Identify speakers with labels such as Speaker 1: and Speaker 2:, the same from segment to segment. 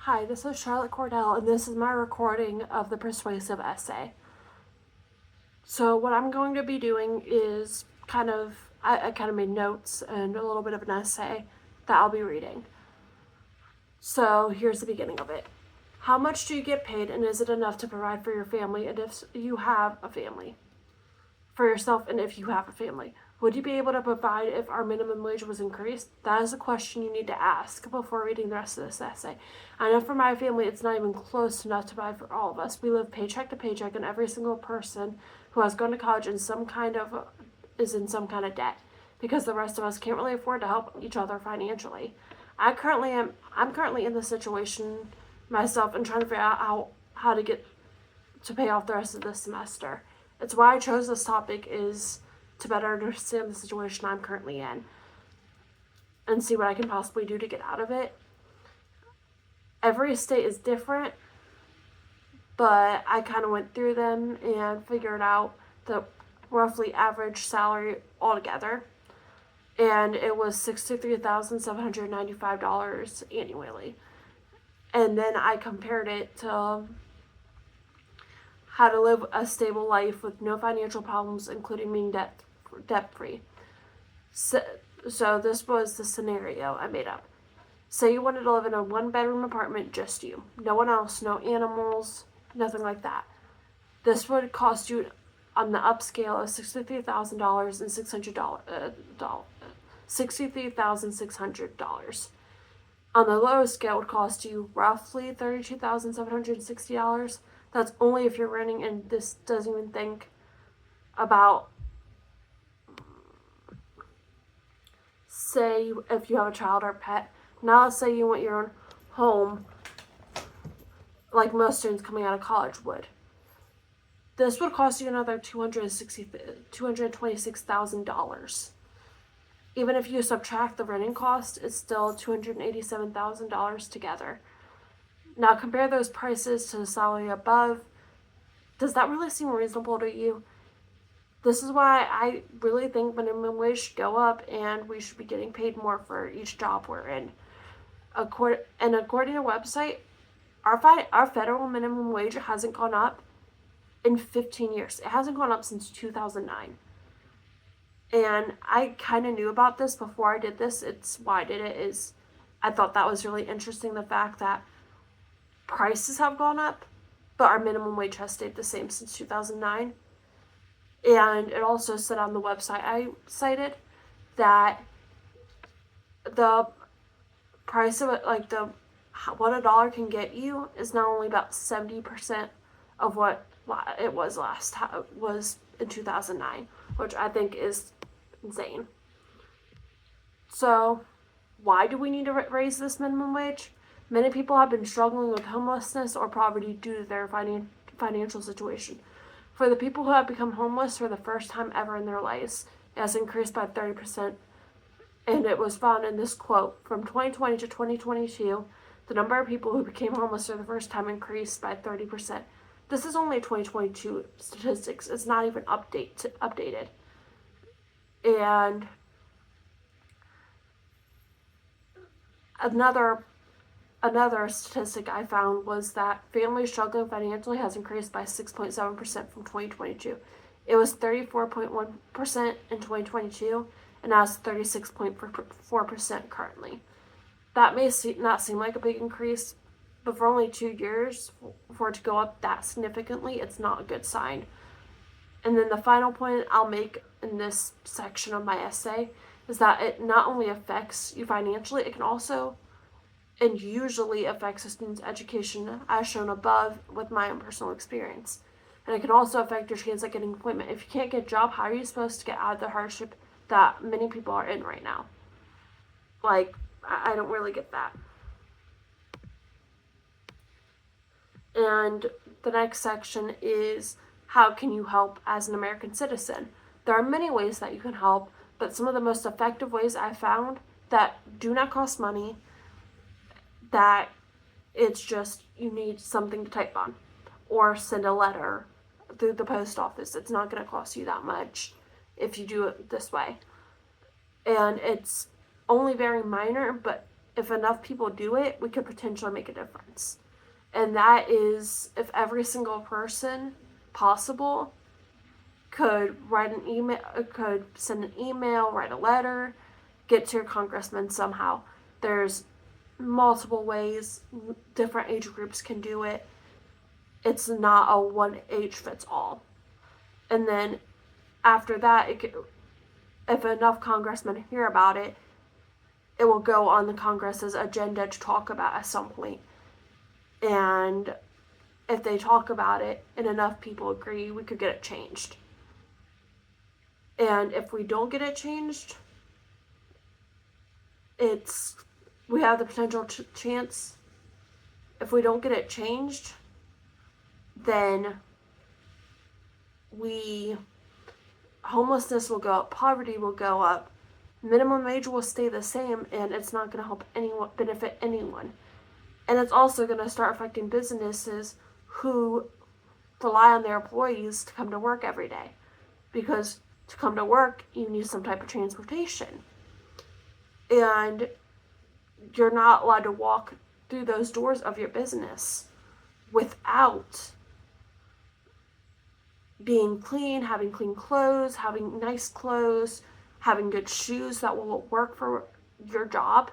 Speaker 1: Hi, this is Charlotte Cordell, and this is my recording of the Persuasive Essay. So what I'm going to be doing is I kind of made notes and a little bit of an essay that I'll be reading. So here's the beginning of it. How much do you get paid, and is it enough to provide for your family, and if you have a family? For yourself, and if you have a family. Would you be able to provide if our minimum wage was increased? That is a question you need to ask before reading the rest of this essay. I know for my family, it's not even close enough to provide for all of us. We live paycheck to paycheck, and every single person who has gone to college is in some kind of debt because the rest of us can't really afford to help each other financially. I'm currently in this situation myself and trying to figure out how to get to pay off the rest of this semester. It's why I chose this topic, is to better understand the situation I'm currently in and see what I can possibly do to get out of it. Every state is different, but I kind of went through them and figured out the roughly average salary altogether, and it was $63,795 annually. And then I compared it to how to live a stable life with no financial problems, including being debt-free. So this was the scenario I made up. Say you wanted to live in a one-bedroom apartment, just you. No one else, no animals, nothing like that. This would cost you, on the upscale, of $63,000 and $63,600. On the low scale, it would cost you roughly $32,760. That's only if you're renting, and this doesn't even think about, say, if you have a child or a pet. Now let's say you want your own home, like most students coming out of college would. This would cost you another $226,000. Even if you subtract the renting cost, it's still $287,000 together. Now compare those prices to the salary above. Does that really seem reasonable to you? This is why I really think minimum wage should go up, and we should be getting paid more for each job we're in. According to the website, our federal minimum wage hasn't gone up in 15 years. It hasn't gone up since 2009. And I kind of knew about this before I did this. It's why I did it, is I thought that was really interesting, the fact that prices have gone up, but our minimum wage has stayed the same since 2009. And it also said on the website I cited that the price of it, like what a dollar can get you, is now only about 70% of what it was in 2009, which I think is insane. So why do we need to raise this minimum wage? Many people have been struggling with homelessness or poverty due to their financial situation. For the people who have become homeless for the first time ever in their lives, it has increased by 30%. And it was found in this quote: from 2020 to 2022, the number of people who became homeless for the first time increased by 30%. This is only 2022 statistics. It's not even updated. And another statistic I found was that families struggling financially has increased by 6.7% from 2022. It was 34.1% in 2022, and now it's 36.4% currently. That may not seem like a big increase, but for only 2 years, for it to go up that significantly, it's not a good sign. And then the final point I'll make in this section of my essay is that it not only affects you financially, it can also and usually affects a student's education, as shown above with my own personal experience. And it can also affect your chance at getting employment. If you can't get a job, how are you supposed to get out of the hardship that many people are in right now? Like, I don't really get that. And the next section is, how can you help as an American citizen? There are many ways that you can help, but some of the most effective ways I found that do not cost money, that it's just you need something to type on or send a letter through the post office. It's not going to cost you that much if you do it this way. And it's only very minor, but if enough people do it, we could potentially make a difference. And that is if every single person possible could write an email, could send an email, write a letter, get to your congressman somehow. There's multiple ways different age groups can do it. It's not a one age fits all. And then after that, if enough congressmen hear about it, it will go on the Congress's agenda to talk about at some point. And if they talk about it and enough people agree, we could get it changed. And if we don't get it changed, we have the potential chance. If we don't get it changed, then homelessness will go up, poverty will go up, minimum wage will stay the same, and it's not going to help anyone, benefit anyone. And it's also going to start affecting businesses who rely on their employees to come to work every day. Because to come to work, you need some type of transportation. And you're not allowed to walk through those doors of your business without being clean, having clean clothes, having nice clothes, having good shoes that will work for your job.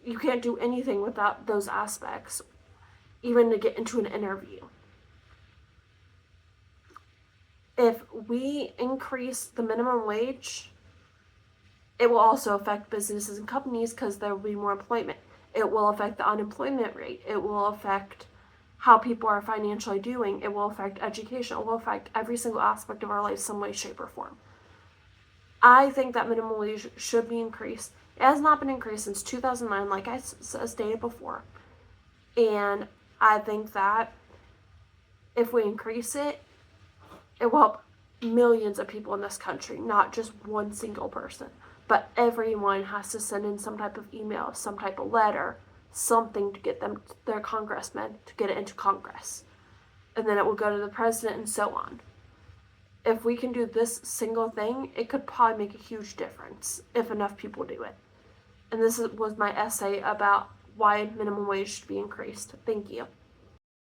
Speaker 1: You can't do anything without those aspects, even to get into an interview. If we increase the minimum wage, it will also affect businesses and companies because there will be more employment. It will affect the unemployment rate. It will affect how people are financially doing. It will affect education. It will affect every single aspect of our life some way, shape, or form. I think that minimum wage should be increased. It has not been increased since 2009, like I stated before. And I think that if we increase it, it will help millions of people in this country, not just one single person. But everyone has to send in some type of email, some type of letter, something to get them, their congressmen, to get it into Congress. And then it will go to the president and so on. If we can do this single thing, it could probably make a huge difference if enough people do it. And this was my essay about why minimum wage should be increased. Thank you.